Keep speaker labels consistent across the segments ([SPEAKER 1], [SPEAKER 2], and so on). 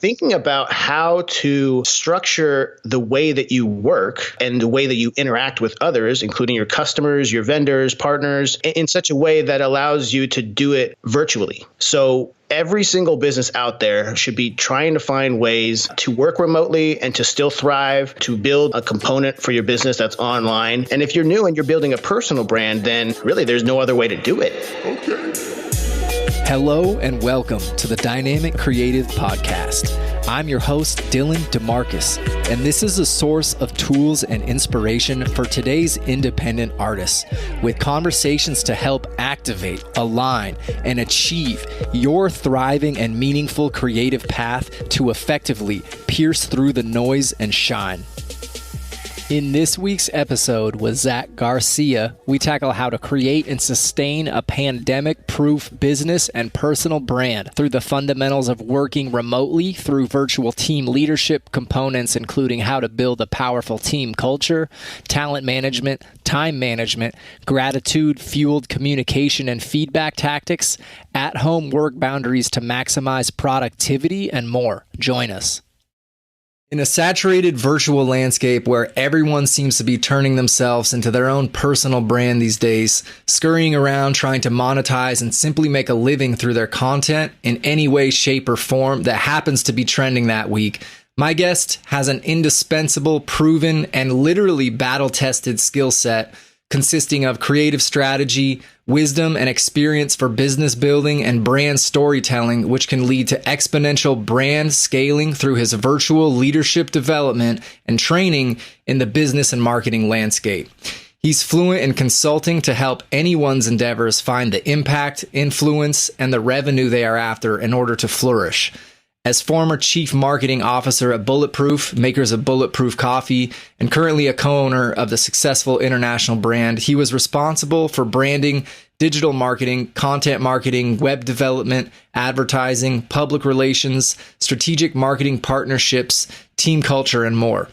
[SPEAKER 1] thinking about how to structure the way that you work and the way that you interact with others, including your customers, your vendors, partners, in such a way that allows you to do it virtually. So every single business out there should be trying to find ways to work remotely and to still thrive, to build a component for your business that's online. And if you're new and you're building a personal brand, then really there's no other way to do it.
[SPEAKER 2] Okay. Hello and welcome to the Dynamic Creative Podcast. I'm your host, Dylan DeMarcus, and this is a source of tools and inspiration for today's independent artists, with conversations to help activate, align, and achieve your thriving and meaningful creative path to effectively pierce through the noise and shine. In this week's episode with Zak Garcia, we tackle how to create and sustain a pandemic-proof business and personal brand through the fundamentals of working remotely through virtual team leadership components, including how to build a powerful team culture, talent management, time management, gratitude-fueled communication and feedback tactics, at-home work boundaries to maximize productivity, and more. Join us. In a saturated virtual landscape where everyone seems to be turning themselves into their own personal brand these days, scurrying around trying to monetize and simply make a living through their content in any way, shape, or form that happens to be trending that week, my guest has an indispensable, proven, and literally battle-tested skill set consisting of creative strategy, wisdom, and experience for business building and brand storytelling, which can lead to exponential brand scaling through his virtual leadership development and training in the business and marketing landscape. He's fluent in consulting to help anyone's endeavors find the impact, influence, and the revenue they are after in order to flourish. As former chief marketing officer at Bulletproof, makers of Bulletproof Coffee, and currently a co-owner of the successful international brand, he was responsible for branding, digital marketing, content marketing, web development, advertising, public relations, strategic marketing partnerships, team culture, and more.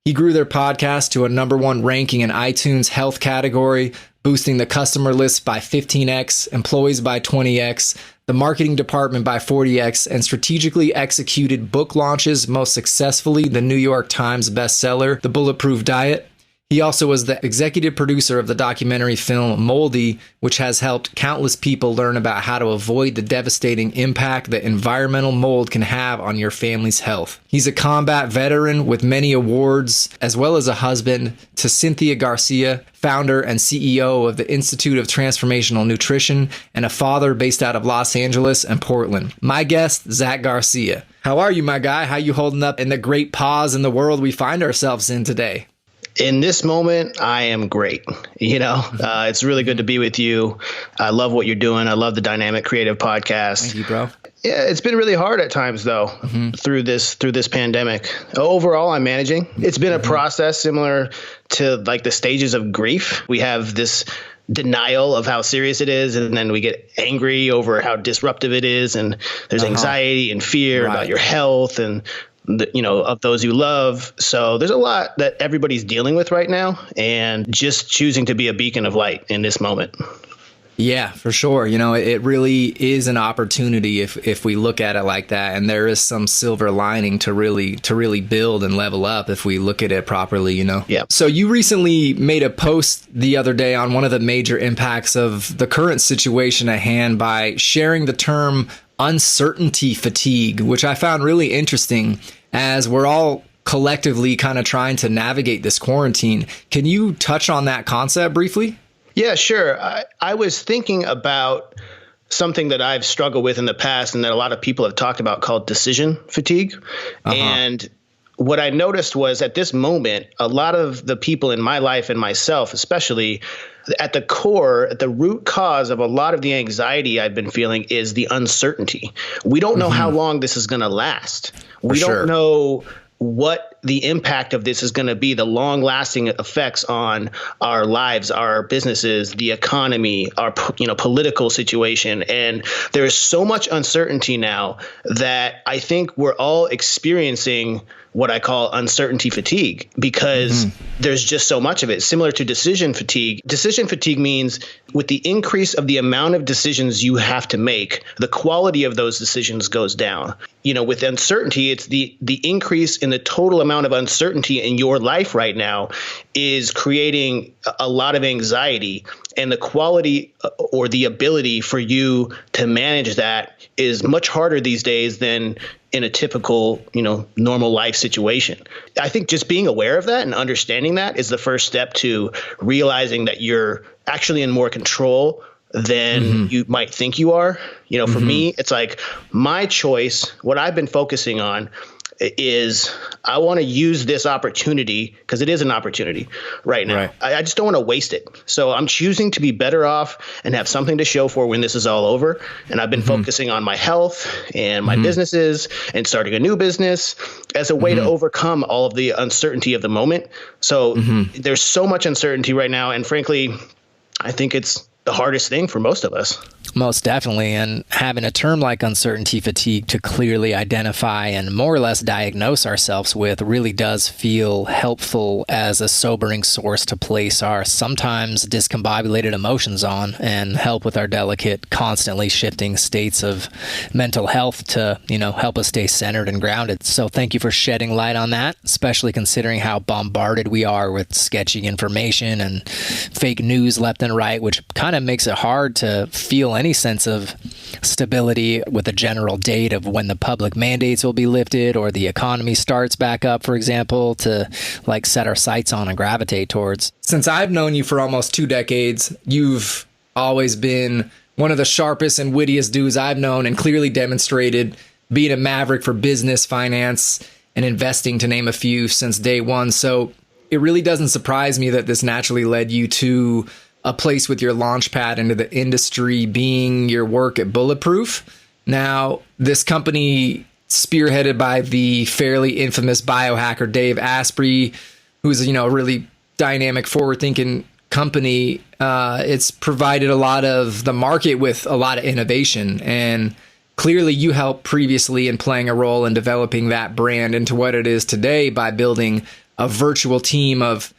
[SPEAKER 2] He grew their podcast to a #1 ranking in iTunes health category, boosting the customer list by 15x, employees by 20x, the marketing department by 40x, and strategically executed book launches, most successfully the New York Times bestseller, The Bulletproof Diet. He also was the executive producer of the documentary film Moldy, which has helped countless people learn about how to avoid the devastating impact that environmental mold can have on your family's health. He's a combat veteran with many awards, as well as a husband to Cynthia Garcia, founder and CEO of the Institute of Transformational Nutrition, and a father based out of Los Angeles and Portland. My guest, Zak Garcia. How are you, my guy? How you holding up in the great pause in the world we find ourselves in today?
[SPEAKER 1] In this moment, I am great. It's really good to be with you. I love what you're doing. I love the Dynamic Creative Podcast.
[SPEAKER 2] Thank you, bro.
[SPEAKER 1] Yeah, it's been really hard at times, though, through this pandemic. Overall, I'm managing. It's been a process similar to like the stages of grief. We have this denial of how serious it is, and then we get angry over how disruptive it is, and there's anxiety and fear about your health and of those you love. So there's a lot that everybody's dealing with right now, and just choosing to be a beacon of light in this moment.
[SPEAKER 2] Yeah, for sure. It really is an opportunity if we look at it like that, and there is some silver lining to really build and level up if we look at it properly,
[SPEAKER 1] Yeah.
[SPEAKER 2] So you recently made a post the other day on one of the major impacts of the current situation at hand by sharing the term uncertainty fatigue, which I found really interesting as we're all collectively kind of trying to navigate this quarantine. Can you touch on that concept briefly?
[SPEAKER 1] Yeah, sure. I was thinking about something that I've struggled with in the past and that a lot of people have talked about called decision fatigue. And what I noticed was at this moment, a lot of the people in my life and myself, especially at the core, at the root cause of a lot of the anxiety I've been feeling is the uncertainty. We don't know how long this is going to last. We don't know what the impact of this is going to be, the long-lasting effects on our lives, our businesses, the economy, our political situation. And there is so much uncertainty now that I think we're all experiencing what I call uncertainty fatigue, because there's just so much of it. Similar to decision fatigue. Decision fatigue means with the increase of the amount of decisions you have to make, the quality of those decisions goes down. with uncertainty, it's the increase in the total amount of uncertainty in your life right now is creating a lot of anxiety, and the quality or the ability for you to manage that is much harder these days than in a typical, normal life situation. I think just being aware of that and understanding that is the first step to realizing that you're actually in more control than you might think you are. For me, it's like my choice. What I've been focusing on is I want to use this opportunity, because it is an opportunity right now. Right. I just don't want to waste it. So I'm choosing to be better off and have something to show for when this is all over. And I've been focusing on my health and my businesses and starting a new business as a way to overcome all of the uncertainty of the moment. So there's so much uncertainty right now. And frankly, I think it's the hardest thing for most of us.
[SPEAKER 2] Most definitely. And having a term like uncertainty fatigue to clearly identify and more or less diagnose ourselves with really does feel helpful as a sobering source to place our sometimes discombobulated emotions on and help with our delicate, constantly shifting states of mental health to, help us stay centered and grounded. So thank you for shedding light on that, especially considering how bombarded we are with sketchy information and fake news left and right, which kind of makes it hard to feel any sense of stability with a general date of when the public mandates will be lifted or the economy starts back up, for example, to set our sights on and gravitate towards. Since I've known you for almost 2 decades, you've always been one of the sharpest and wittiest dudes I've known, and clearly demonstrated being a maverick for business, finance, and investing, to name a few, since day one. So it really doesn't surprise me that this naturally led you to a place with your launch pad into the industry being your work at Bulletproof. Now, this company spearheaded by the fairly infamous biohacker Dave Asprey, who's a really dynamic, forward-thinking company. It's provided a lot of the market with a lot of innovation, and clearly you helped previously in playing a role in developing that brand into what it is today by building a virtual team of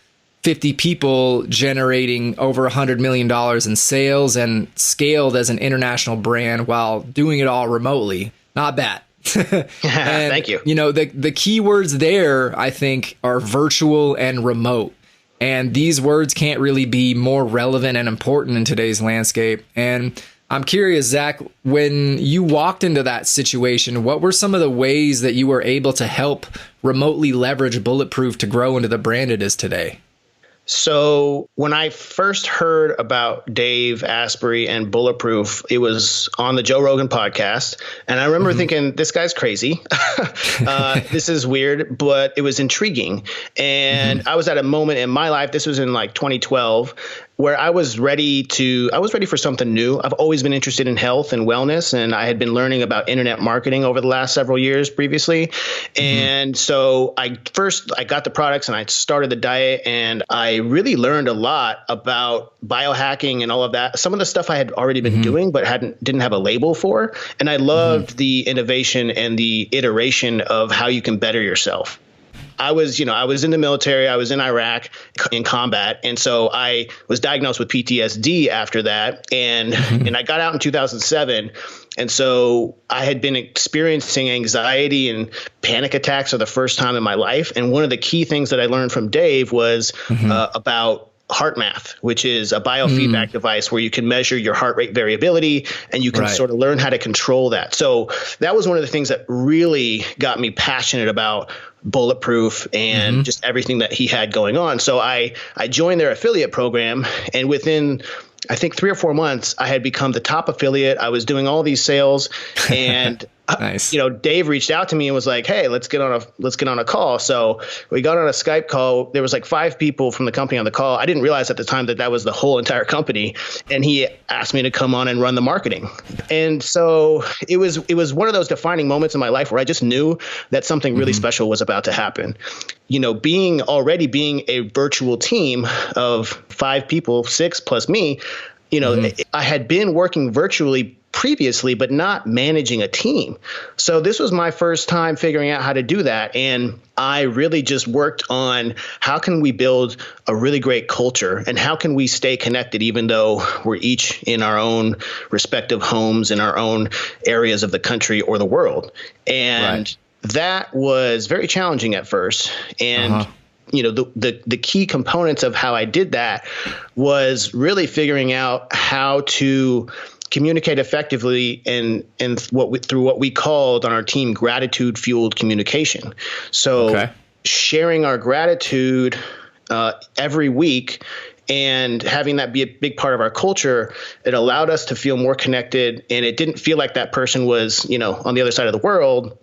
[SPEAKER 2] 50 people generating over $100 million in sales and scaled as an international brand while doing it all remotely. Not bad.
[SPEAKER 1] Thank you.
[SPEAKER 2] The key words there, I think, are virtual and remote. And these words can't really be more relevant and important in today's landscape. And I'm curious, Zach, when you walked into that situation, what were some of the ways that you were able to help remotely leverage Bulletproof to grow into the brand it is today?
[SPEAKER 1] So when I first heard about Dave Asprey and Bulletproof, it was on the Joe Rogan podcast. And I remember thinking, this guy's crazy. This is weird, but it was intriguing. And I was at a moment in my life, this was in 2012, where I was ready for something new. I've always been interested in health and wellness, and I had been learning about internet marketing over the last several years previously. And so I got the products and I started the diet, and I really learned a lot about biohacking and all of that. Some of the stuff I had already been doing, but didn't have a label for. And I loved the innovation and the iteration of how you can better yourself. I was in the military. I was in Iraq in combat. And so I was diagnosed with PTSD after that. And I got out in 2007. And so I had been experiencing anxiety and panic attacks for the first time in my life. And one of the key things that I learned from Dave was about heart math, which is a biofeedback device where you can measure your heart rate variability and you can sort of learn how to control that. So that was one of the things that really got me passionate about Bulletproof and just everything that he had going on. So I joined their affiliate program, and within I think 3 or 4 months, I had become the top affiliate. I was doing all these sales, and nice. Dave reached out to me and was like, "Hey, let's get on a call." So we got on a Skype call. There was 5 people from the company on the call. I didn't realize at the time that was the whole entire company. And he asked me to come on and run the marketing. And so it was one of those defining moments in my life where I just knew that something really special was about to happen. Being a virtual team of 5 people, 6 plus me, I had been working virtually previously, but not managing a team. So this was my first time figuring out how to do that. And I really just worked on how can we build a really great culture and how can we stay connected, even though we're each in our own respective homes, in our own areas of the country or the world. And that was very challenging at first. And the key components of how I did that was really figuring out how to communicate effectively and through what we called on our team gratitude fueled communication. So sharing our gratitude every week and having that be a big part of our culture, it allowed us to feel more connected, and it didn't feel like that person was, on the other side of the world.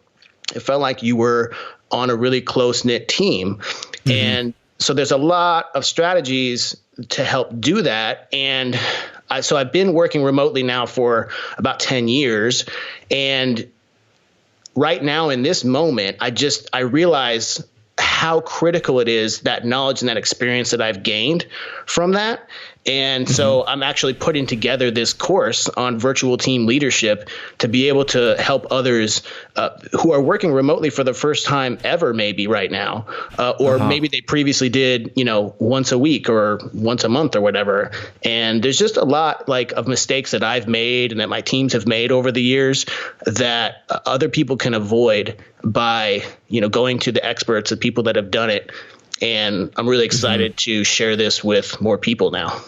[SPEAKER 1] It felt like you were on a really close-knit team. Mm-hmm. And so there's a lot of strategies to help do that. And so I've been working remotely now for about 10 years. And right now in this moment, I realize how critical it is, that knowledge and that experience that I've gained from that. And so I'm actually putting together this course on virtual team leadership to be able to help others who are working remotely for the first time ever, maybe right now, or maybe they previously did, once a week or once a month or whatever. And there's just a lot of mistakes that I've made and that my teams have made over the years that other people can avoid by, going to the experts, the people that have done it. And I'm really excited to share this with more people now.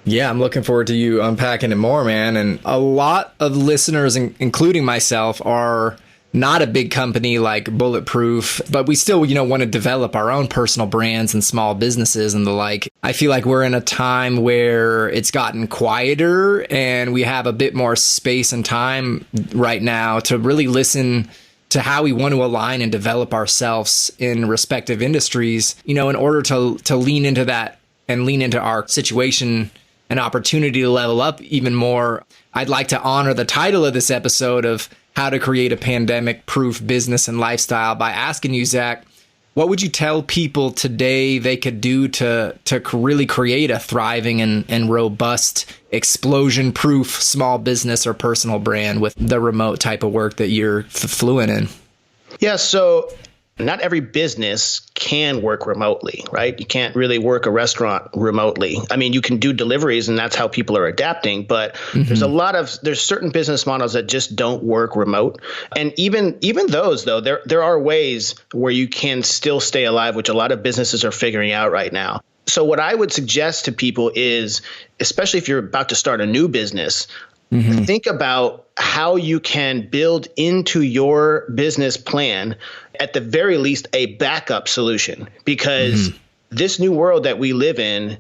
[SPEAKER 2] Yeah, I'm looking forward to you unpacking it more, man. And a lot of listeners, including myself, are not a big company like Bulletproof, but we still, want to develop our own personal brands and small businesses and the like. I feel like we're in a time where it's gotten quieter and we have a bit more space and time right now to really listen to how we want to align and develop ourselves in respective industries, in order to lean into that and lean into our situation and opportunity to level up even more. I'd like to honor the title of this episode of How to Create a Pandemic-Proof Business and Lifestyle by asking you, Zach, what would you tell people today they could do to really create a thriving and robust, explosion-proof small business or personal brand with the remote type of work that you're fluent in?
[SPEAKER 1] Yeah, so not every business can work remotely, right? You can't really work a restaurant remotely. I mean, you can do deliveries and that's how people are adapting, but there's certain business models that just don't work remote. And even those though, there are ways where you can still stay alive, which a lot of businesses are figuring out right now. So what I would suggest to people is, especially if you're about to start a new business, think about how you can build into your business plan, at the very least, a backup solution, because this new world that we live in,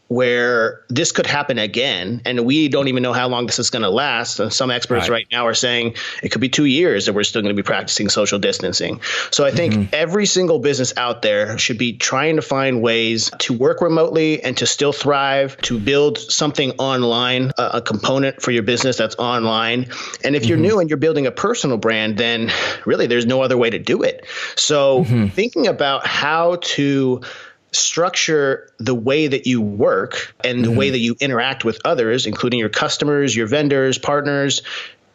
[SPEAKER 1] where this could happen again, and we don't even know how long this is going to last. And some experts right now are saying it could be 2 years that we're still going to be practicing social distancing. So I think every single business out there should be trying to find ways to work remotely and to still thrive, to build something online, a component for your business that's online. And if you're new and you're building a personal brand, then really there's no other way to do it. So thinking about how to structure the way that you work and the way that you interact with others, including your customers, your vendors, partners,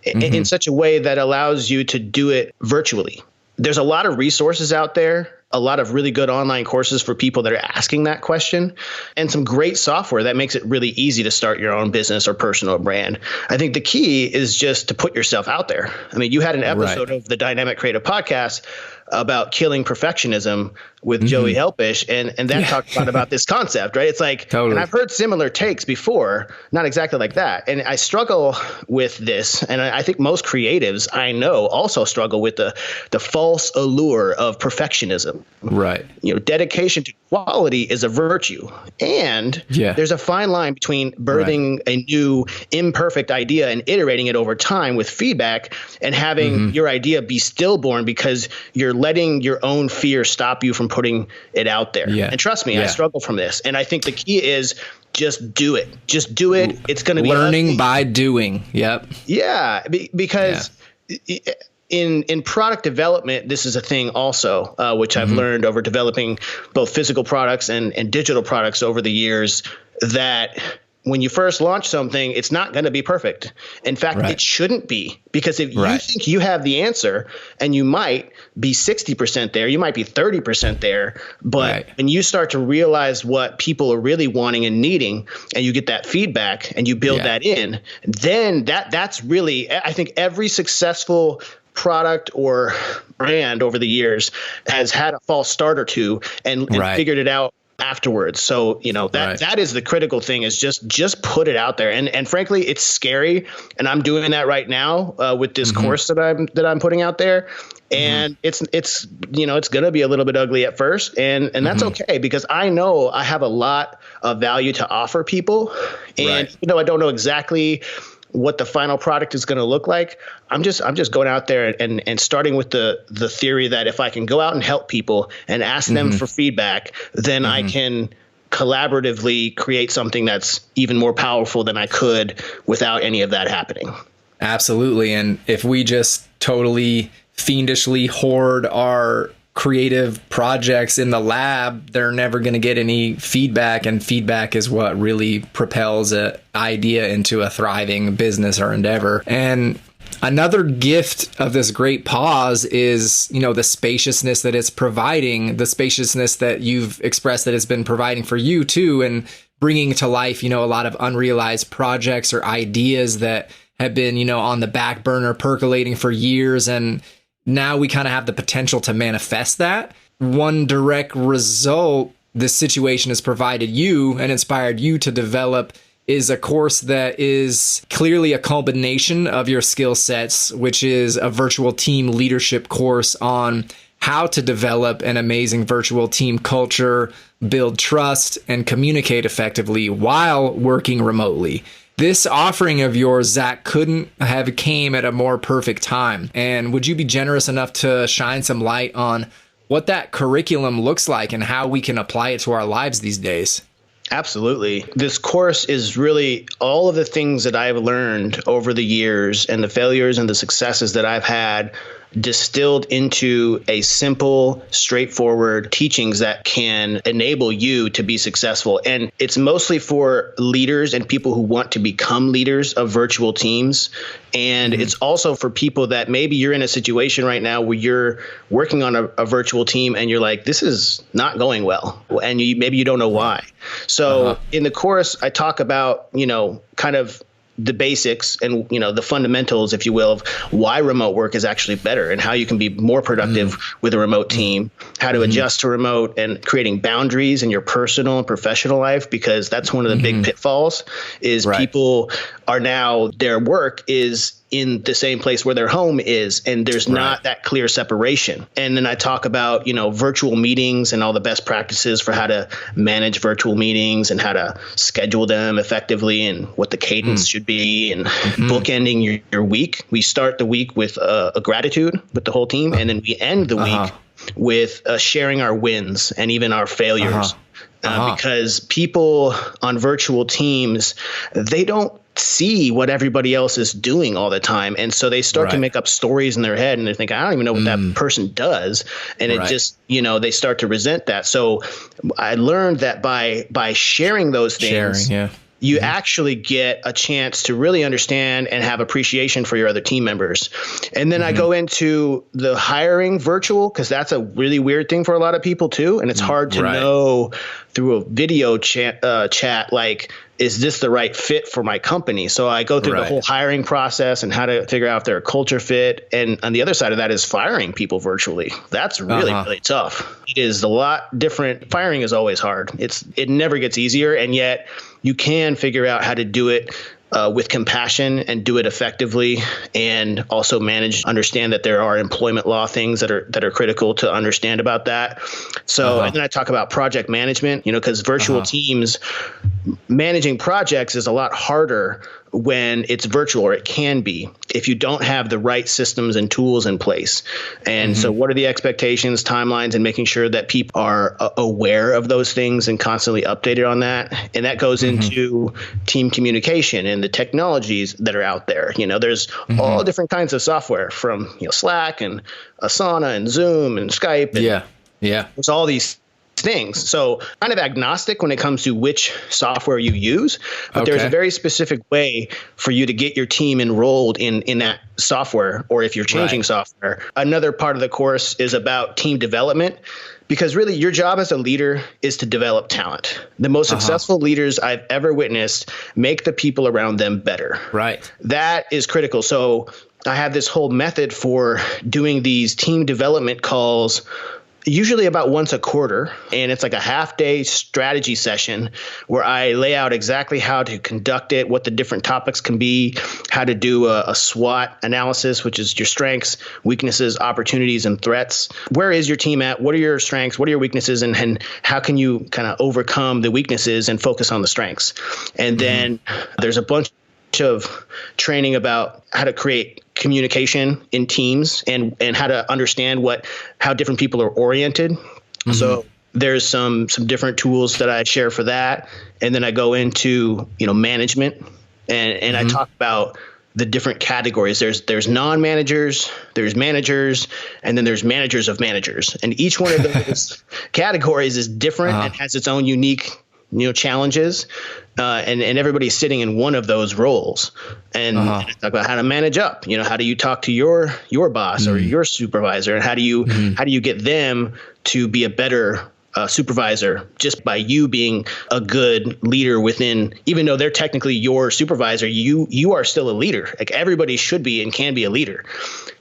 [SPEAKER 1] in such a way that allows you to do it virtually. There's a lot of resources out there, a lot of really good online courses for people that are asking that question, and some great software that makes it really easy to start your own business or personal brand. I think the key is just to put yourself out there. I mean, you had an episode of the Dynamic Creative Podcast about killing perfectionism with Joey Helpish, and that talked about this concept, right? It's like, and I've heard similar takes before, not exactly like that. And I struggle with this, and I think most creatives I know also struggle with the false allure of perfectionism. Right. Dedication to quality is a virtue, and there's a fine line between birthing a new imperfect idea and iterating it over time with feedback, and having your idea be stillborn because you're letting your own fear stop you from putting it out there. And trust me, I struggle from this. And I think the key is just do it. Just do it. It's going to be
[SPEAKER 2] learning by doing. Yep.
[SPEAKER 1] Yeah. Because in product development, this is a thing also, which I've learned over developing both physical products and digital products over the years, that when you first launch something, it's not going to be perfect. In fact, it shouldn't be, because if you think you have the answer, and you might be 60% there, you might be 30% there, but when you start to realize what people are really wanting and needing, and you get that feedback and you build that in, then that's really, I think every successful product or brand over the years has had a false start or two and figured it out afterwards. So, that is the critical thing, is just put it out there. And frankly, it's scary. And I'm doing that right now with this course that I'm putting out there. And it's going to be a little bit ugly at first. And that's okay, because I know I have a lot of value to offer people. And even though I don't know exactly what the final product is going to look like, I'm just going out there and starting with the theory that if I can go out and help people and ask them for feedback, then I can collaboratively create something that's even more powerful than I could without any of that happening.
[SPEAKER 2] Absolutely. And if we just totally fiendishly hoard our creative projects in the lab, they're never going to get any feedback, and feedback is what really propels an idea into a thriving business or endeavor. And another gift of this great pause is, the spaciousness that it's providing, the spaciousness that you've expressed that it's been providing for you too, and bringing to life, a lot of unrealized projects or ideas that have been, on the back burner percolating for years, and now we kind of have the potential to manifest that. One direct result this situation has provided you and inspired you to develop is a course that is clearly a combination of your skill sets, which is a virtual team leadership course on how to develop an amazing virtual team culture, build trust, and communicate effectively while working remotely. This offering of yours, Zach, couldn't have came at a more perfect time. And would you be generous enough to shine some light on what that curriculum looks like and how we can apply it to our lives these days?
[SPEAKER 1] Absolutely. This course is really all of the things that I've learned over the years, and the failures and the successes that I've had, distilled into a simple, straightforward teachings that can enable you to be successful. And it's mostly for leaders and people who want to become leaders of virtual teams. And it's also for people that maybe you're in a situation right now where you're working on a virtual team and you're like, this is not going well. And maybe you don't know why. So in the course, I talk about, kind of the basics and, the fundamentals, if you will, of why remote work is actually better and how you can be more productive with a remote team, how to adjust to remote, and creating boundaries in your personal and professional life, because that's one of the big pitfalls is people are now, their work is in the same place where their home is, and there's not that clear separation. And then I talk about, virtual meetings and all the best practices for how to manage virtual meetings and how to schedule them effectively and what the cadence should be, and bookending your week. We start the week with a gratitude with the whole team, and then we end the week with sharing our wins and even our failures. Because people on virtual teams, they don't see what everybody else is doing all the time. And so they start to make up stories in their head, and they think, I don't even know what that person does. And it just, they start to resent that. So I learned that by sharing those things, you actually get a chance to really understand and have appreciation for your other team members. And then I go into the hiring virtual, because that's a really weird thing for a lot of people too. And it's hard to know through a video chat, like, is this the right fit for my company? So I go through the whole hiring process and how to figure out if they're a culture fit. And on the other side of that is firing people virtually. That's really, really tough. It is a lot different. Firing is always hard. It never gets easier. And yet you can figure out how to do it with compassion and do it effectively, and also understand that there are employment law things that are critical to understand about that. So, and then I talk about project management, because virtual teams, managing projects is a lot harder when it's virtual, or it can be, if you don't have the right systems and tools in place. And so what are the expectations, timelines, and making sure that people are aware of those things and constantly updated on that. And that goes into team communication and the technologies that are out there. There's all different kinds of software, from Slack and Asana and Zoom and Skype. And there's all these things. So kind of agnostic when it comes to which software you use, but there's a very specific way for you to get your team enrolled in that software, or if you're changing software. Another part of the course is about team development, because really your job as a leader is to develop talent. The most successful leaders I've ever witnessed make the people around them better.
[SPEAKER 2] Right.
[SPEAKER 1] That is critical. So I have this whole method for doing these team development calls, usually about once a quarter. And it's like a half-day strategy session where I lay out exactly how to conduct it, what the different topics can be, how to do a SWOT analysis, which is your strengths, weaknesses, opportunities, and threats. Where is your team at? What are your strengths? What are your weaknesses? And how can you kind of overcome the weaknesses and focus on the strengths? And then there's a bunch of training about how to create communication in teams and how to understand how different people are oriented. So there's some different tools that I share for that. And then I go into, management and I talk about the different categories. There's non-managers, there's managers, and then there's managers of managers. And each one of those categories is different and has its own unique challenges, and everybody's sitting in one of those roles. And I talk about how to manage up. How do you talk to your boss or your supervisor, and how do you get them to be a better supervisor just by you being a good leader within, even though they're technically your supervisor, you are still a leader. Like everybody should be and can be a leader.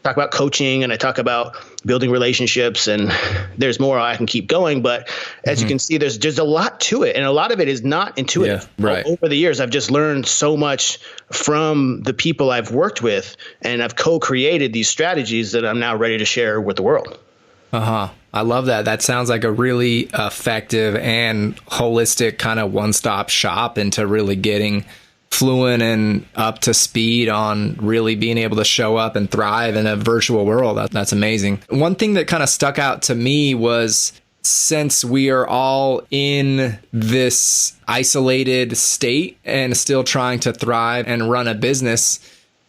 [SPEAKER 1] Talk about coaching, and I talk about building relationships, and there's more. I can keep going, but as you can see, there's a lot to it, and a lot of it is not intuitive. Over the years, I've just learned so much from the people I've worked with, and I've co-created these strategies that I'm now ready to share with the world.
[SPEAKER 2] I love that. That sounds like a really effective and holistic kind of one-stop shop into really getting fluent and up to speed on really being able to show up and thrive in a virtual world. That's amazing. One thing that kind of stuck out to me was, since we are all in this isolated state and still trying to thrive and run a business,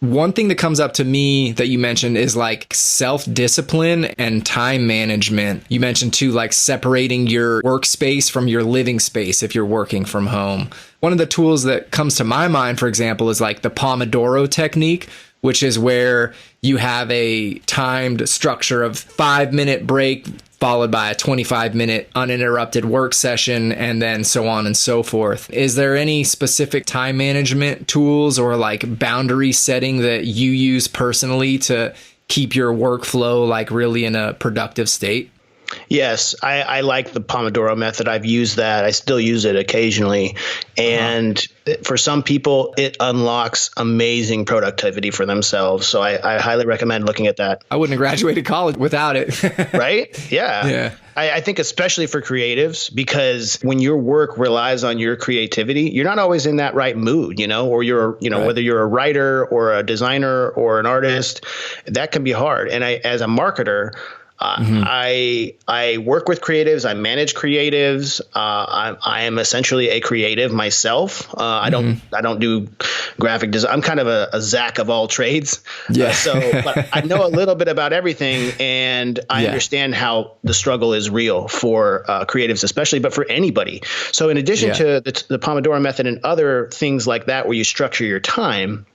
[SPEAKER 2] one thing that comes up to me that you mentioned is like self-discipline and time management. You mentioned too, like separating your workspace from your living space if you're working from home. One of the tools that comes to my mind, for example, is like the Pomodoro technique, which is where you have a timed structure of 5-minute break followed by a 25-minute uninterrupted work session, and then so on and so forth. Is there any specific time management tools or like boundary setting that you use personally to keep your workflow like really in a productive state?
[SPEAKER 1] Yes, I like the Pomodoro method. I've used that. I still use it occasionally. And for some people, it unlocks amazing productivity for themselves. So I highly recommend looking at that.
[SPEAKER 2] I wouldn't have graduated college without it.
[SPEAKER 1] Right? Yeah. I think especially for creatives, because when your work relies on your creativity, you're not always in that right mood, or you're, whether you're a writer or a designer or an artist, that can be hard. And as a marketer, I work with creatives. I manage creatives. I am essentially a creative myself. I don't do graphic design. I'm kind of a Zak of all trades. But I know a little bit about everything, and I understand how the struggle is real for creatives, especially, but for anybody. So in addition to the Pomodoro method and other things like that, where you structure your time,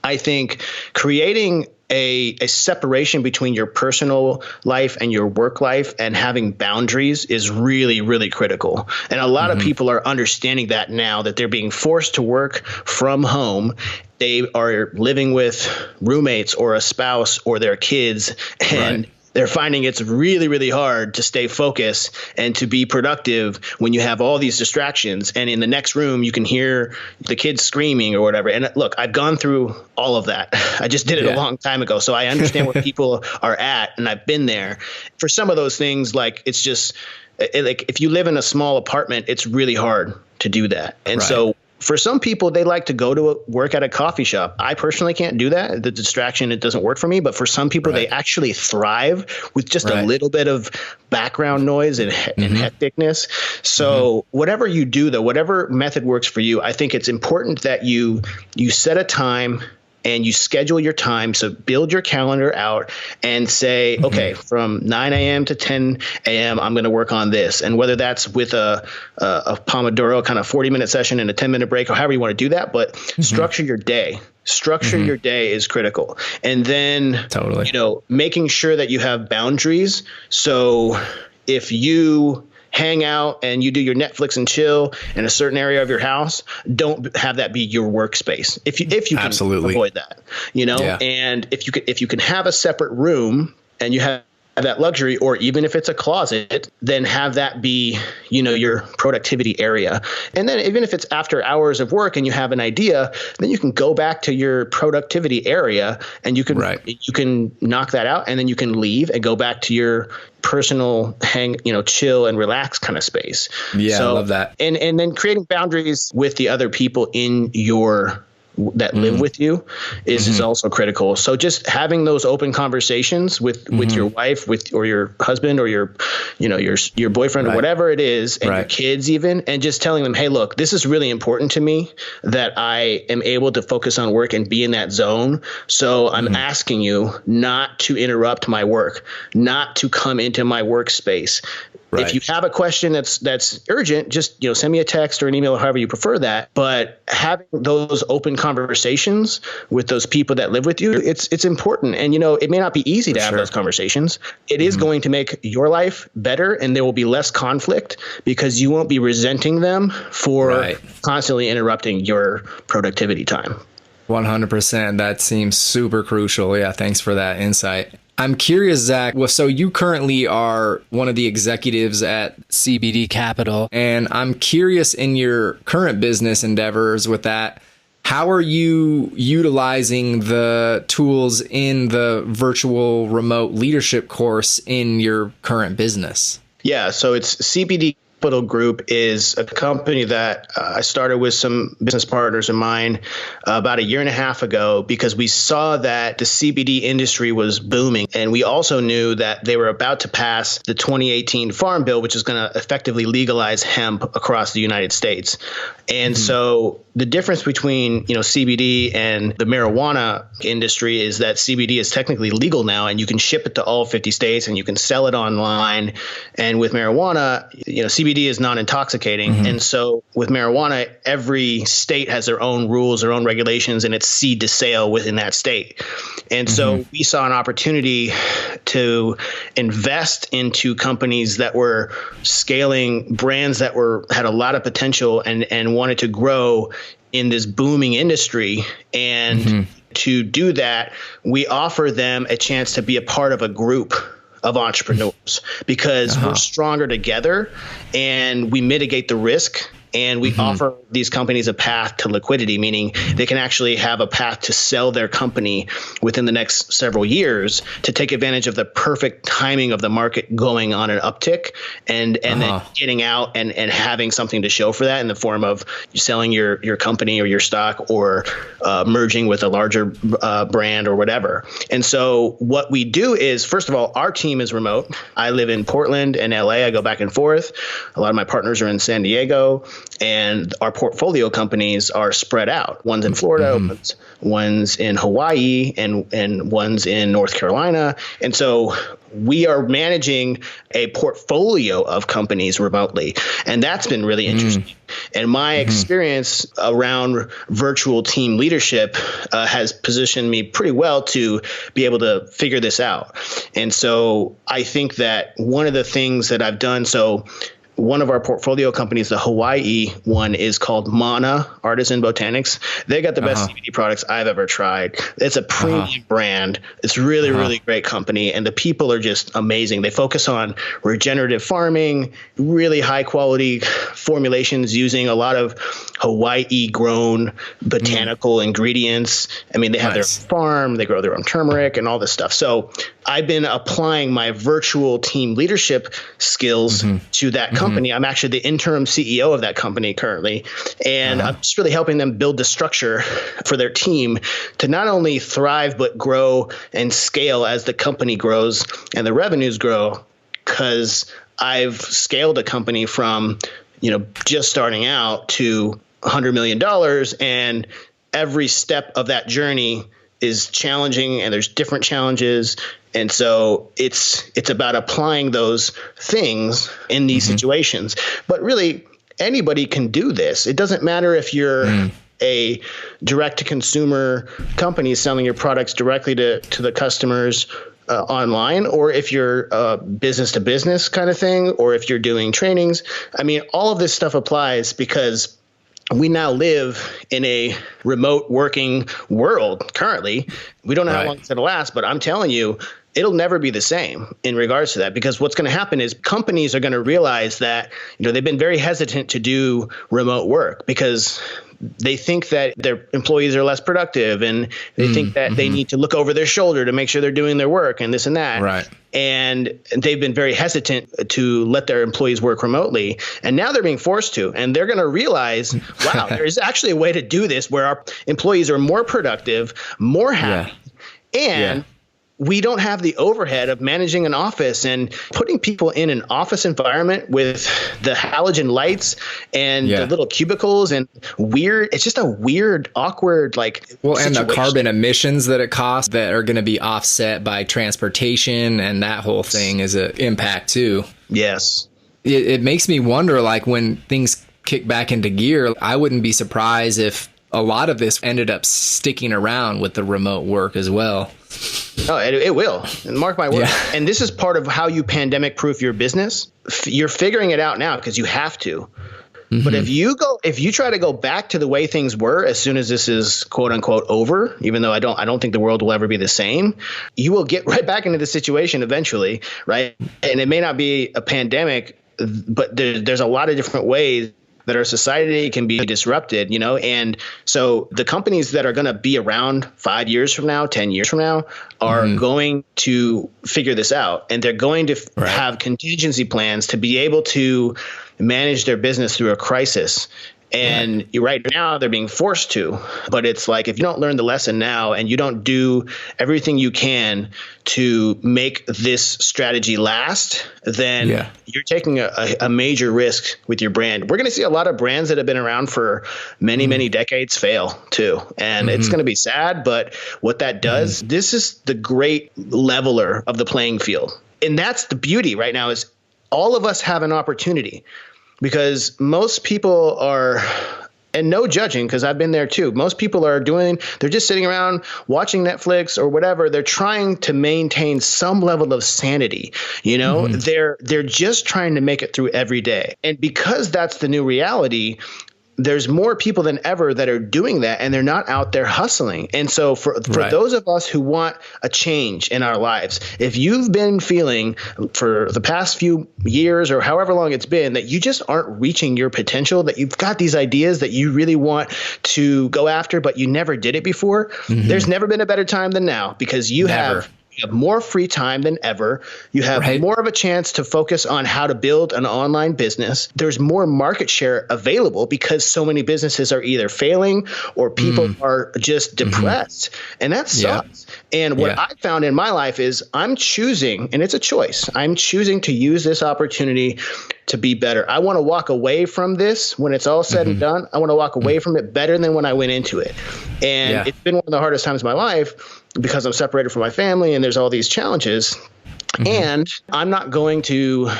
[SPEAKER 1] I think creating a separation between your personal life and your work life and having boundaries is really, really critical. And a lot of people are understanding that now, that they're being forced to work from home. They are living with roommates or a spouse or their kids, and they're finding it's really, really hard to stay focused and to be productive when you have all these distractions. And in the next room, you can hear the kids screaming or whatever. And look, I've gone through all of that. I just did it a long time ago. So I understand where people are at, and I've been there. For some of those things, like it's just like if you live in a small apartment, it's really hard to do that. And so for some people, they like to go to work at a coffee shop. I personally can't do that. The distraction, it doesn't work for me. But for some people, they actually thrive with just a little bit of background noise and hecticness. So whatever you do, though, whatever method works for you, I think it's important that you set a time and you schedule your time. So build your calendar out and say, okay, from 9 a.m. to 10 a.m., I'm going to work on this. And whether that's with a Pomodoro kind of 40-minute session and a 10-minute break, or however you want to do that, but structure your day. Structure your day is critical. And then, making sure that you have boundaries. So if you hang out and you do your Netflix and chill in a certain area of your house, don't have that be your workspace. If you can avoid that, and if you can have a separate room and you have that luxury, or even if it's a closet, then have that be, your productivity area. And then even if it's after hours of work and you have an idea, then you can go back to your productivity area and you can knock that out, and then you can leave and go back to your personal chill and relax kind of space.
[SPEAKER 2] Yeah, so, I love that.
[SPEAKER 1] And then creating boundaries with the other people in your that live with you is also critical. So just having those open conversations with your wife, or your husband, or your boyfriend, or whatever it is, and your kids even, and just telling them, hey, look, this is really important to me that I am able to focus on work and be in that zone. So I'm asking you not to interrupt my work, not to come into my workspace. If you have a question that's urgent, just send me a text or an email, however you prefer that. But having those open conversations with those people that live with you, it's important. And it may not be easy to have those conversations. It is going to make your life better, and there will be less conflict because you won't be resenting them for constantly interrupting your productivity time.
[SPEAKER 2] 100%. That seems super crucial. Yeah, thanks for that insight. I'm curious, Zach. Well, so you currently are one of the executives at CBD Capital, and I'm curious, in your current business endeavors with that, how are you utilizing the tools in the virtual remote leadership course in your current business?
[SPEAKER 1] Yeah, so it's CBD Capital Group is a company that I started with some business partners of mine about 1.5 years ago, because we saw that the CBD industry was booming. And we also knew that they were about to pass the 2018 Farm Bill, which is going to effectively legalize hemp across the United States. And so the difference between, CBD and the marijuana industry is that CBD is technically legal now, and you can ship it to all 50 states and you can sell it online. And with marijuana, CBD is non-intoxicating. And so with marijuana, every state has their own rules, their own regulations, and it's seed to sale within that state. And so we saw an opportunity to invest into companies that were scaling, brands that had a lot of potential and wanted to grow in this booming industry. And to do that, we offer them a chance to be a part of a group of entrepreneurs, because we're stronger together and we mitigate the risk. And we offer these companies a path to liquidity, meaning they can actually have a path to sell their company within the next several years to take advantage of the perfect timing of the market going on an uptick, and then getting out and having something to show for that in the form of selling your company or your stock, or merging with a larger brand or whatever. And so what we do is, first of all, our team is remote. I live in Portland and LA. I go back and forth. A lot of my partners are in San Diego. And our portfolio companies are spread out. One's in Florida, one's in Hawaii, and one's in North Carolina. And so we are managing a portfolio of companies remotely. And that's been really interesting. And my experience around virtual team leadership has positioned me pretty well to be able to figure this out. And so I think that one of the things that I've done, one of our portfolio companies, the Hawaii one, is called Mana Artisan Botanics. They got the best CBD products I've ever tried. It's a premium brand. It's really, really great company. And the people are just amazing. They focus on regenerative farming, really high quality formulations using a lot of Hawaii grown botanical ingredients. I mean, they have their farm, they grow their own turmeric and all this stuff. So I've been applying my virtual team leadership skills to that company. I'm actually the interim CEO of that company currently. And I'm just really helping them build the structure for their team to not only thrive, but grow and scale as the company grows and the revenues grow. Because I've scaled a company from, just starting out to $100 million, and every step of that journey is challenging, and there's different challenges. And so it's about applying those things in these situations. But really, anybody can do this. It doesn't matter if you're a direct-to-consumer company selling your products directly to the customers online, or if you're a business-to-business kind of thing, or if you're doing trainings. I mean, all of this stuff applies because we now live in a remote working world currently. We don't know how long it's going to last, but I'm telling you, it'll never be the same in regards to that, because what's going to happen is companies are going to realize that, they've been very hesitant to do remote work because they think that their employees are less productive, and they think that they need to look over their shoulder to make sure they're doing their work and this and that.
[SPEAKER 2] Right.
[SPEAKER 1] And they've been very hesitant to let their employees work remotely. And now they're being forced to, and they're going to realize, wow, there is actually a way to do this where our employees are more productive, more happy, and we don't have the overhead of managing an office and putting people in an office environment with the halogen lights and the little cubicles and weird. It's just a weird, awkward,
[SPEAKER 2] and the carbon emissions that it costs that are going to be offset by transportation, and that whole thing is an impact too.
[SPEAKER 1] Yes.
[SPEAKER 2] It makes me wonder, when things kick back into gear, I wouldn't be surprised if a lot of this ended up sticking around with the remote work as well.
[SPEAKER 1] Oh, it will. And mark my words. Yeah. And this is part of how you pandemic proof your business. You're figuring it out now because you have to. But if you try to go back to the way things were as soon as this is quote unquote over, even though I don't think the world will ever be the same, you will get right back into the situation eventually, right? And it may not be a pandemic, but there's a lot of different ways that our society can be disrupted, and so the companies that are going to be around 5 years from now, 10 years from now are going to figure this out, and they're going to have contingency plans to be able to manage their business through a crisis. And right now they're being forced to, but it's like, if you don't learn the lesson now and you don't do everything you can to make this strategy last, then you're taking a major risk with your brand. We're going to see a lot of brands that have been around for many, many decades fail too. And it's going to be sad, but what that does, this is the great leveler of the playing field. And that's the beauty right now, is all of us have an opportunity. Because most people are, and no judging, because I've been there too. Most people they're just sitting around watching Netflix or whatever. They're trying to maintain some level of sanity. They're just trying to make it through every day. And because that's the new reality, there's more people than ever that are doing that, and they're not out there hustling. And so for those of us who want a change in our lives, if you've been feeling for the past few years or however long it's been that you just aren't reaching your potential, that you've got these ideas that you really want to go after, but you never did it before, there's never been a better time than now, because you have more free time than ever. You have more of a chance to focus on how to build an online business. There's more market share available because so many businesses are either failing or people are just depressed. And that sucks. And what I found in my life is I'm choosing, and it's a choice, I'm choosing to use this opportunity to be better. I want to walk away from this when it's all said and done. I want to walk away from it better than when I went into it. And it's been one of the hardest times of my life because I'm separated from my family and there's all these challenges. And I'm not going to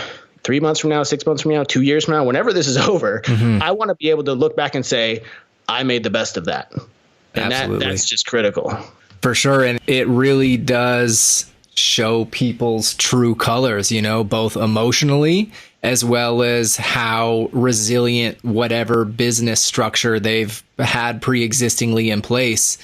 [SPEAKER 1] 3 months from now, 6 months from now, 2 years from now, whenever this is over, I want to be able to look back and say, I made the best of that. And that's just critical.
[SPEAKER 2] For sure. And it really does show people's true colors, both emotionally as well as how resilient whatever business structure they've had pre-existingly in place.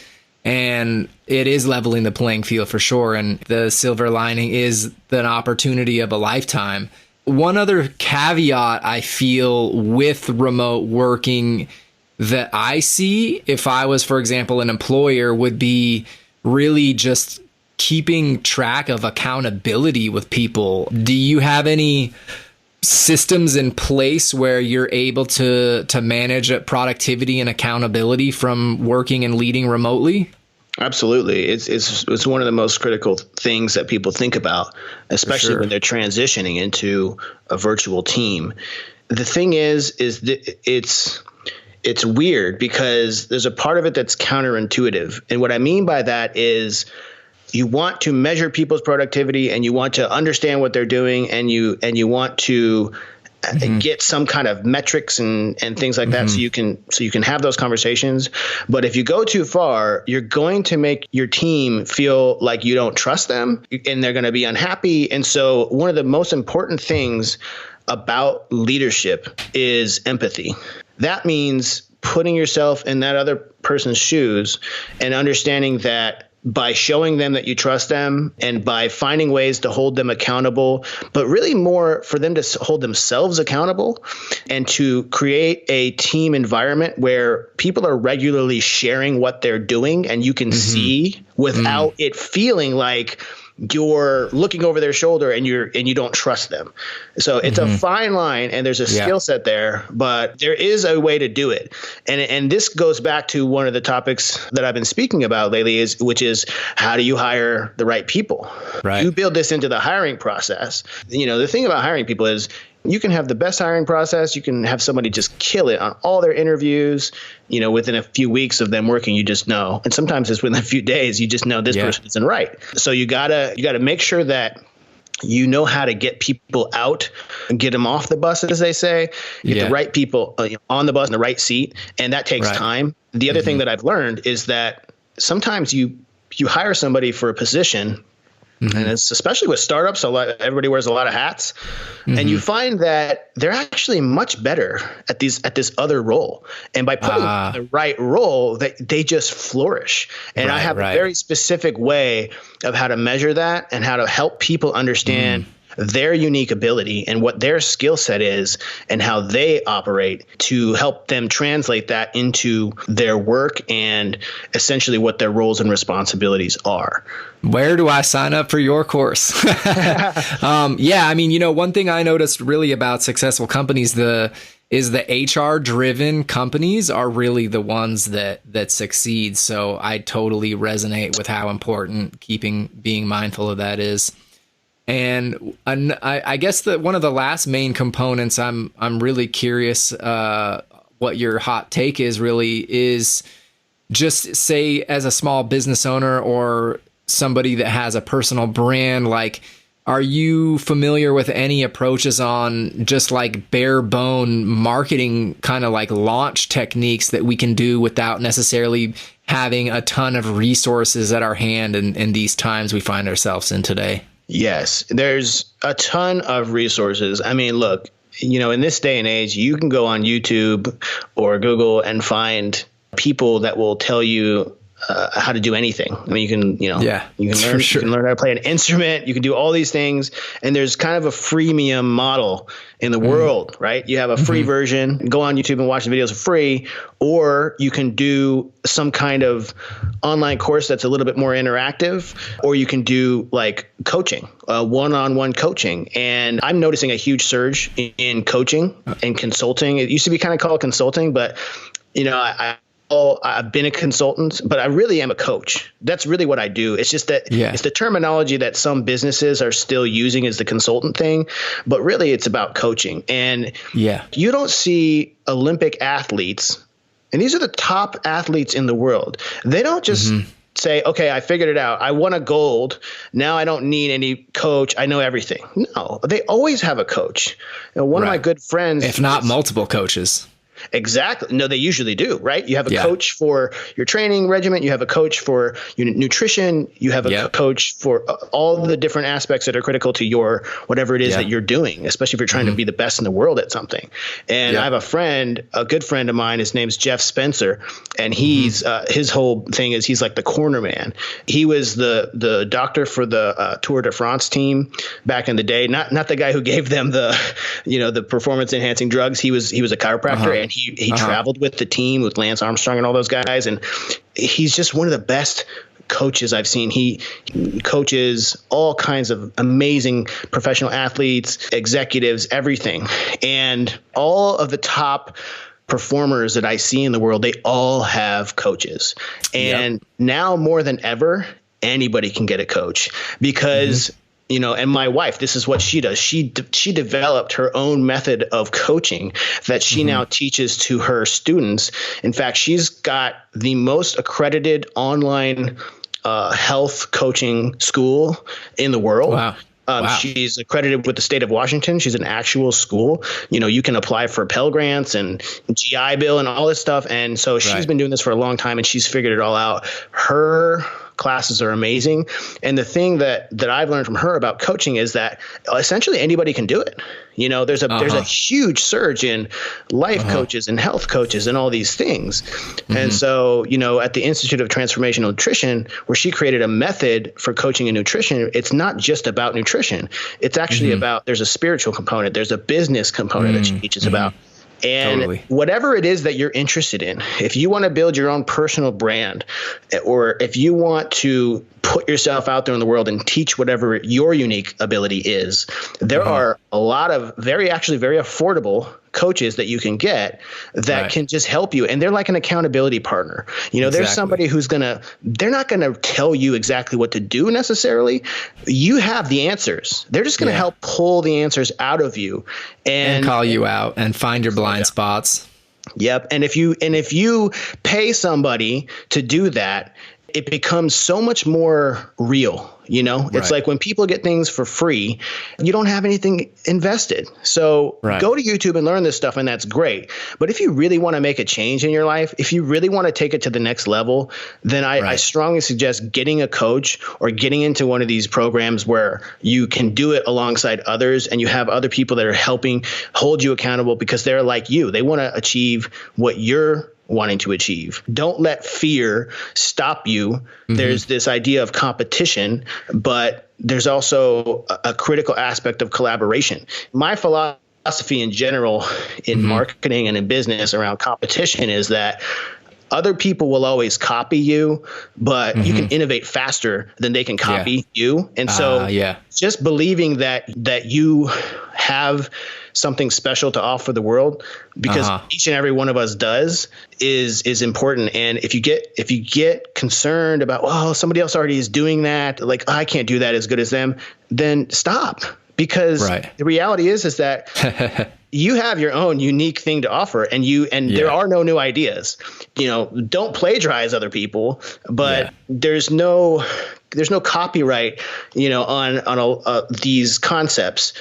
[SPEAKER 2] And it is leveling the playing field for sure. And the silver lining is an opportunity of a lifetime. One other caveat I feel with remote working that I see, if I was, for example, an employer, would be really just keeping track of accountability with people. Do you have any systems in place where you're able to manage productivity and accountability from working and leading remotely?
[SPEAKER 1] Absolutely. It's one of the most critical things that people think about, especially when they're transitioning into a virtual team. The thing is that it's weird because there's a part of it that's counterintuitive. And what I mean by that is you want to measure people's productivity and you want to understand what they're doing, and you want to get some kind of metrics and things like that, so you can have those conversations. But if you go too far, you're going to make your team feel like you don't trust them, and they're going to be unhappy. And so one of the most important things about leadership is empathy. That means putting yourself in that other person's shoes and understanding that by showing them that you trust them and by finding ways to hold them accountable, but really more for them to hold themselves accountable and to create a team environment where people are regularly sharing what they're doing and you can see without it feeling like you're looking over their shoulder and you don't trust them. So it's a fine line, and there's a skill set there, but there is a way to do it. And this goes back to one of the topics that I've been speaking about lately, which is how do you hire the right people? Right. You build this into the hiring process. The thing about hiring people is you can have the best hiring process. You can have somebody just kill it on all their interviews. Within a few weeks of them working, you just know. And sometimes it's within a few days, you just know this person isn't right. So you gotta make sure that you know how to get people out and get them off the bus, as they say. Get the right people on the bus in the right seat, and that takes time. The other thing that I've learned is that sometimes you hire somebody for a position. And it's especially with startups, everybody wears a lot of hats, and you find that they're actually much better at this other role. And by putting them in the right role, they just flourish. And I have a very specific way of how to measure that and how to help people understand their unique ability and what their skill set is and how they operate to help them translate that into their work and essentially what their roles and responsibilities are.
[SPEAKER 2] Where do I sign up for your course? One thing I noticed really about successful companies is the HR driven companies are really the ones that succeed. So I totally resonate with how important being mindful of that is. And I guess that one of the last main components I'm really curious what your hot take is just say as a small business owner or somebody that has a personal brand, like, are you familiar with any approaches on just like bare bone marketing kind of like launch techniques that we can do without necessarily having a ton of resources at our hand in these times we find ourselves in today?
[SPEAKER 1] Yes, there's a ton of resources. I mean, look, in this day and age, you can go on YouTube or Google and find people that will tell you how to do anything. I mean, you can learn how to play an instrument. You can do all these things. And there's kind of a freemium model in the world, right? You have a free version, go on YouTube and watch the videos for free, or you can do some kind of online course that's a little bit more interactive, or you can do like coaching, one-on-one coaching. And I'm noticing a huge surge in coaching and consulting. It used to be kind of called consulting, but I've been a consultant, but I really am a coach. That's really what I do. It's just that it's the terminology that some businesses are still using as the consultant thing, but really it's about coaching. And you don't see Olympic athletes, and these are the top athletes in the world. They don't just say, okay, I figured it out. I won a gold. Now I don't need any coach. I know everything. No, they always have a coach. One of my good friends,
[SPEAKER 2] if not multiple coaches.
[SPEAKER 1] Exactly. No, they usually do, right? You have a coach for your training regimen. You have a coach for your nutrition. You have a coach for all the different aspects that are critical to your whatever it is that you're doing, especially if you're trying to be the best in the world at something. And I have a good friend of mine. His name's Jeff Spencer, and he's his whole thing is he's like the corner man. He was the doctor for the Tour de France team back in the day. Not the guy who gave them the performance enhancing drugs. He was a chiropractor and he traveled with the team with Lance Armstrong and all those guys. And he's just one of the best coaches I've seen. He coaches all kinds of amazing professional athletes, executives, everything. And all of the top performers that I see in the world, they all have coaches. And now more than ever, anybody can get a coach because and my wife, this is what she does. She developed her own method of coaching that she now teaches to her students. In fact, she's got the most accredited online health coaching school in the world.
[SPEAKER 2] Wow.
[SPEAKER 1] She's accredited with the state of Washington. She's an actual school. You can apply for Pell Grants and GI Bill and all this stuff. And so she's been doing this for a long time, and she's figured it all out. Her classes are amazing. And the thing that I've learned from her about coaching is that essentially anybody can do it. There's a huge surge in life coaches and health coaches and all these things. And so, at the Institute of Transformational Nutrition, where she created a method for coaching and nutrition, it's not just about nutrition. It's actually about, there's a spiritual component. There's a business component that she teaches about. And whatever it is that you're interested in, if you want to build your own personal brand, or if you want to put yourself out there in the world and teach whatever your unique ability is, there are a lot of very affordable coaches that you can get that can just help you. And they're like an accountability partner. There's somebody who's they're not going to tell you exactly what to do necessarily. You have the answers. They're just going to help pull the answers out of you and
[SPEAKER 2] call you out and find your blind spots.
[SPEAKER 1] Yep. And if you pay somebody to do that, it becomes so much more real. It's like when people get things for free, you don't have anything invested. So go to YouTube and learn this stuff, and that's great. But if you really want to make a change in your life, if you really want to take it to the next level, then I strongly suggest getting a coach or getting into one of these programs where you can do it alongside others and you have other people that are helping hold you accountable because they're like you. They want to achieve what you're wanting to achieve. Don't let fear stop you. There's this idea of competition, but there's also a critical aspect of collaboration. My philosophy in general in marketing and in business around competition is that other people will always copy you, but you can innovate faster than they can copy you. And so just believing that you have something special to offer the world, because each and every one of us does, is important. And if you get concerned about, well, somebody else already is doing that, like I can't do that as good as them, then stop. Because the reality is that you have your own unique thing to offer, and there are no new ideas. Don't plagiarize other people, but there's no copyright, on these concepts.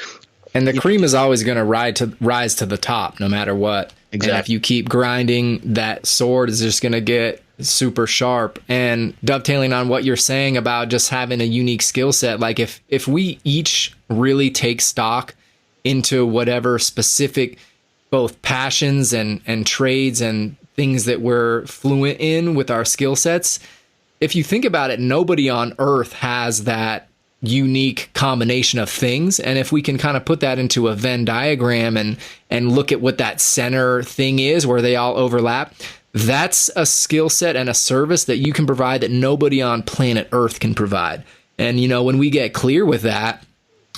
[SPEAKER 2] And the cream is always going to rise to the top, no matter what. Exactly. And if you keep grinding, that sword is just going to get super sharp. And dovetailing on what you're saying about just having a unique skill set, like if we each really take stock into whatever specific both passions and trades and things that we're fluent in with our skill sets, if you think about it, nobody on earth has that unique combination of things. And if we can kind of put that into a Venn diagram and look at what that center thing is where they all overlap, that's a skill set and a service that you can provide that nobody on planet Earth can provide. And when we get clear with that,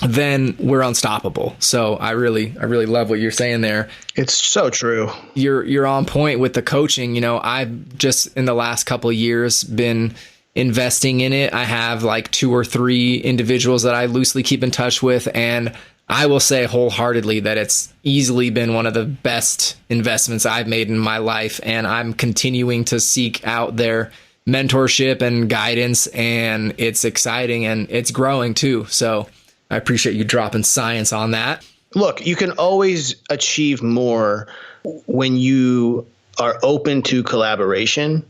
[SPEAKER 2] then we're unstoppable. So I really love what you're saying there.
[SPEAKER 1] It's so true.
[SPEAKER 2] You're on point with the coaching. I've just in the last couple of years been investing in it. I have like 2 or 3 individuals that I loosely keep in touch with, and I will say wholeheartedly that it's easily been one of the best investments I've made in my life, and I'm continuing to seek out their mentorship and guidance, and it's exciting and it's growing too. So I appreciate you dropping science on that.
[SPEAKER 1] Look, you can always achieve more when you are open to collaboration.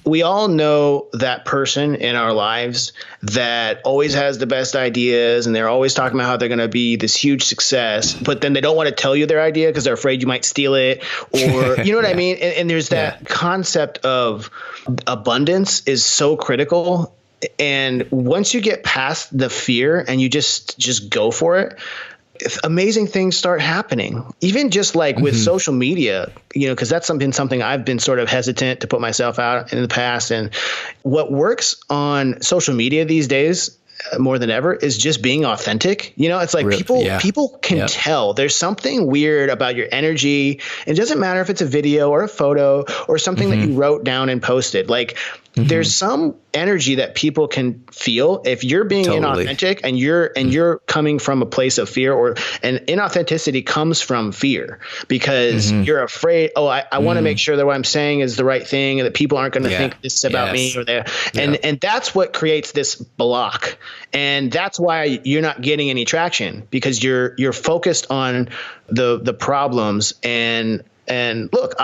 [SPEAKER 1] We all know that person in our lives that always has the best ideas, and they're always talking about how they're going to be this huge success, but then they don't want to tell you their idea because they're afraid you might steal it, or you know what I mean? And there's that concept of abundance is so critical. And once you get past the fear and you just go for it, amazing things start happening. Even just like with social media, because that's something I've been sort of hesitant to put myself out in the past. And what works on social media these days more than ever is just being authentic. It's like people can tell there's something weird about your energy. It doesn't matter if it's a video or a photo or something that you wrote down and posted. Like there's some energy that people can feel if you're being inauthentic and you're coming from a place of fear, and inauthenticity comes from fear because you're afraid. Oh, I want to make sure that what I'm saying is the right thing and that people aren't going to think this about me or that. And that's what creates this block. And that's why you're not getting any traction, because you're focused on the problems. And look,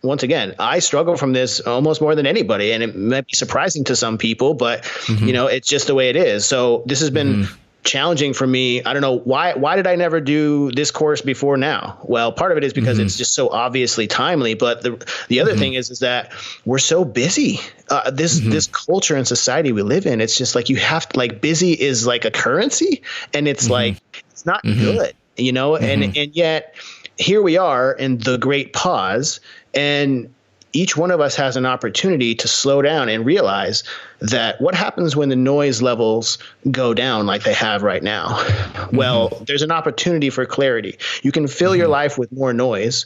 [SPEAKER 1] once again, I struggle from this almost more than anybody, and it might be surprising to some people, but it's just the way it is. So this has been challenging for me. I don't know why did I never do this course before now? Well, part of it is because it's just so obviously timely, but the other thing is that we're so busy. This culture and society we live in, it's just like you have to, like, busy is like a currency, and it's like it's not good, and yet here we are in the great pause, and each one of us has an opportunity to slow down and realize that what happens when the noise levels go down like they have right now? Well, there's an opportunity for clarity. You can fill your life with more noise,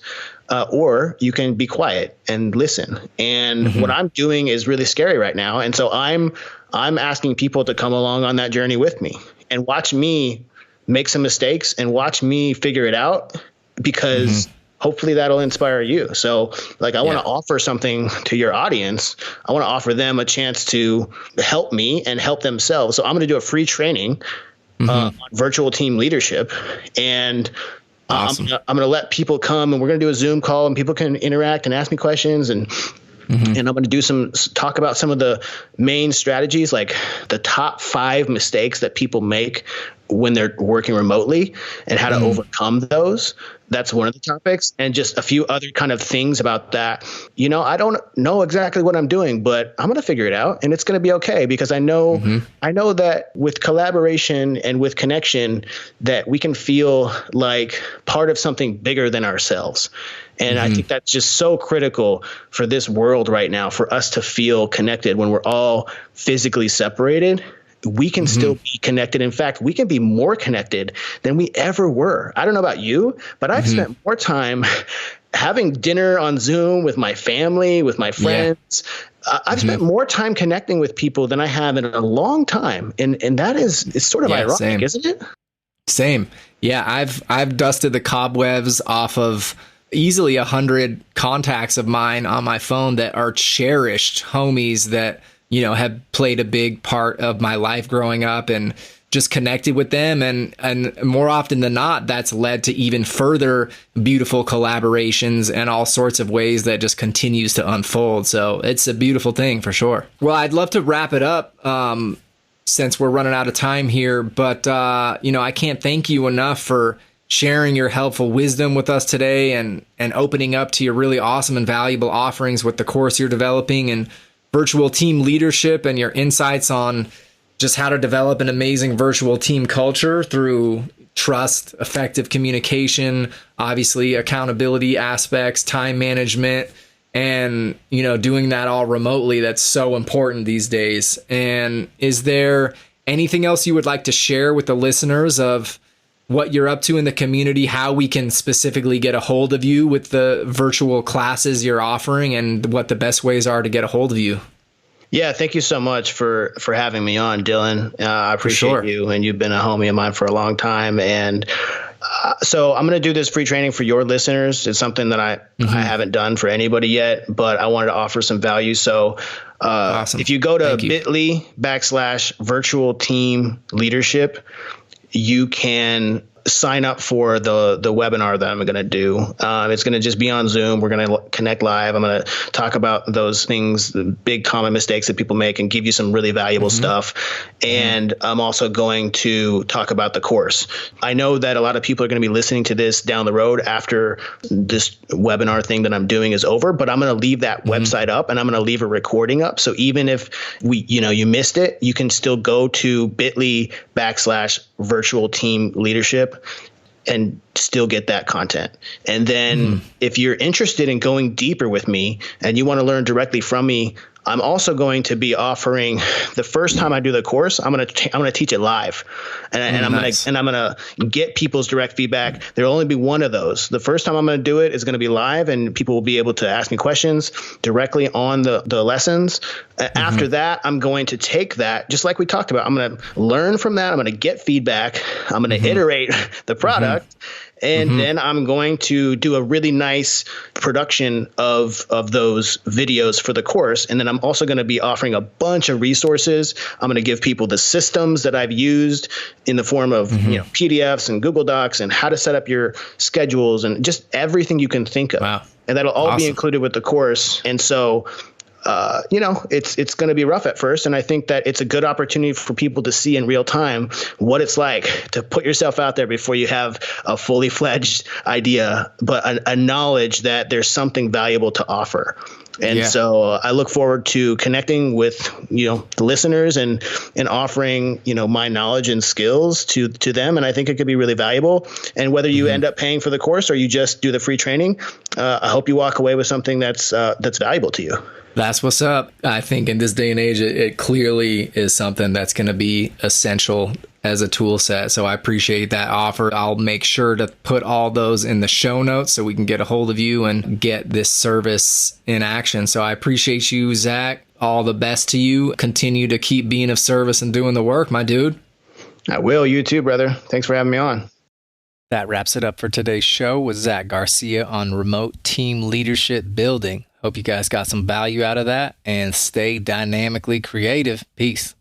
[SPEAKER 1] or you can be quiet and listen. And what I'm doing is really scary right now. And so I'm asking people to come along on that journey with me and watch me make some mistakes and watch me figure it out, because hopefully that'll inspire you. So like, I want to offer something to your audience. I want to offer them a chance to help me and help themselves. So I'm going to do a free training on virtual team leadership. And I'm going to let people come, and we're going to do a Zoom call, and people can interact and ask me questions. And and I'm going to do talk about some of the main strategies, like the top 5 mistakes that people make when they're working remotely and how to overcome those. That's one of the topics, and just a few other kind of things about that. I don't know exactly what I'm doing, but I'm going to figure it out, and it's going to be okay, because I know that with collaboration and with connection that we can feel like part of something bigger than ourselves. And I think that's just so critical for this world right now, for us to feel connected when we're all physically separated. We can still be connected. In fact, we can be more connected than we ever were. I don't know about you, but I've spent more time having dinner on Zoom with my family, with my friends. I've spent more time connecting with people than I have in a long time. And that it's sort of ironic, isn't it?
[SPEAKER 2] Same. Yeah. I've dusted the cobwebs off of easily 100 contacts of mine on my phone that are cherished homies that, have played a big part of my life growing up, and just connected with them. And more often than not, that's led to even further beautiful collaborations and all sorts of ways that just continues to unfold. So it's a beautiful thing for sure. Well, I'd love to wrap it up since we're running out of time here, but I can't thank you enough for sharing your helpful wisdom with us today, and opening up to your really awesome and valuable offerings with the course you're developing and virtual team leadership, and your insights on just how to develop an amazing virtual team culture through trust, effective communication, obviously accountability aspects, time management, and, doing that all remotely. That's so important these days. And is there anything else you would like to share with the listeners of what you're up to in the community, how we can specifically get a hold of you with the virtual classes you're offering, and what the best ways are to get a hold of you?
[SPEAKER 1] Yeah, thank you so much for having me on, Dylan. I appreciate you, and you've been a homie of mine for a long time. And so I'm going to do this free training for your listeners. It's something that I haven't done for anybody yet, but I wanted to offer some value. So awesome. If you go to bit.ly/virtual team leadership, you can sign up for the webinar that I'm going to do. It's going to just be on Zoom. We're going to connect live. I'm going to talk about those things, the big common mistakes that people make, and give you some really valuable stuff. And I'm also going to talk about the course. I know that a lot of people are going to be listening to this down the road after this webinar thing that I'm doing is over, but I'm going to leave that website up, and I'm going to leave a recording up. So even if you missed it, you can still go to bit.ly/virtual team leadership and still get that content. And then if you're interested in going deeper with me and you want to learn directly from me I'm also going to be offering the first time I do the course, I'm going to teach it live, and I'm going to get people's direct feedback. There'll only be one of those. The first time I'm going to do it is going to be live, and people will be able to ask me questions directly on the lessons. After that, I'm going to take that, just like we talked about. I'm going to learn from that. I'm going to get feedback. I'm going to iterate the product. And then I'm going to do a really nice production of those videos for the course. And then I'm also going to be offering a bunch of resources. I'm going to give people the systems that I've used in the form of PDFs and Google Docs, and how to set up your schedules, and just everything you can think of.
[SPEAKER 2] Wow.
[SPEAKER 1] And that'll all be included with the course. And so it's going to be rough at first. And I think that it's a good opportunity for people to see in real time what it's like to put yourself out there before you have a fully fledged idea, but a knowledge that there's something valuable to offer. And so I look forward to connecting with, the listeners and offering, my knowledge and skills to them. And I think it could be really valuable. And whether you end up paying for the course or you just do the free training, I hope you walk away with something that's valuable to you.
[SPEAKER 2] That's what's up. I think in this day and age, it clearly is something that's going to be essential as a tool set. So I appreciate that offer. I'll make sure to put all those in the show notes so we can get a hold of you and get this service in action. So I appreciate you, Zach. All the best to you. Continue to keep being of service and doing the work, my dude.
[SPEAKER 1] I will. You too, brother. Thanks for having me on.
[SPEAKER 2] That wraps it up for today's show with Zak Garcia on remote team leadership building. Hope you guys got some value out of that, and stay dynamically creative. Peace.